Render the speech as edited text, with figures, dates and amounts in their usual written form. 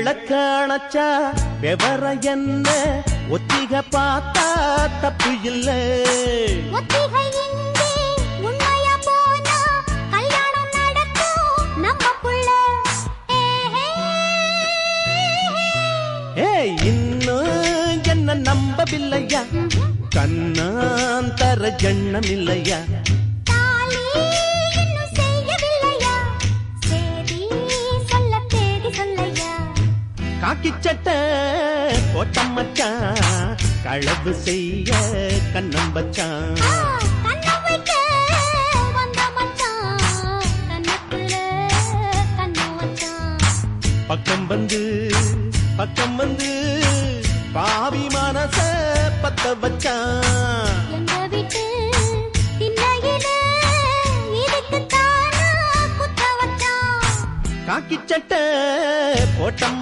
விளக்க அணைச்சா விவர என்ன ஒத்திக பார்த்தா தப்பு இல்ல ஒத்திகை இங்கே உண்மையா போனா கல்யாணம் நடக்கும் நம்ம புள்ள ஏய் இன்னும் என்ன நம்பவில்லையா கண்ணாந்தர ஜண்ணம் இல்லையா தாலி இன்னும் செய்யவில்லையா சேதி சொல்ல தேடி சொல்லையா காக்கி சட்டை போட்டம் மச்சான் களவு செய்ய கண்ணம் வச்சான் கண்ணம் வைக்க வந்த மச்சான் கண்ணத்துல கண்ணம் வச்சான் பக்கம் வந்து பாவி மனச பத்த வச்சான் எங்க வீட்டு திண்ணையில இதுக்குத்தானா குத்த வச்சான் காக்கி சட்டை போட்டம்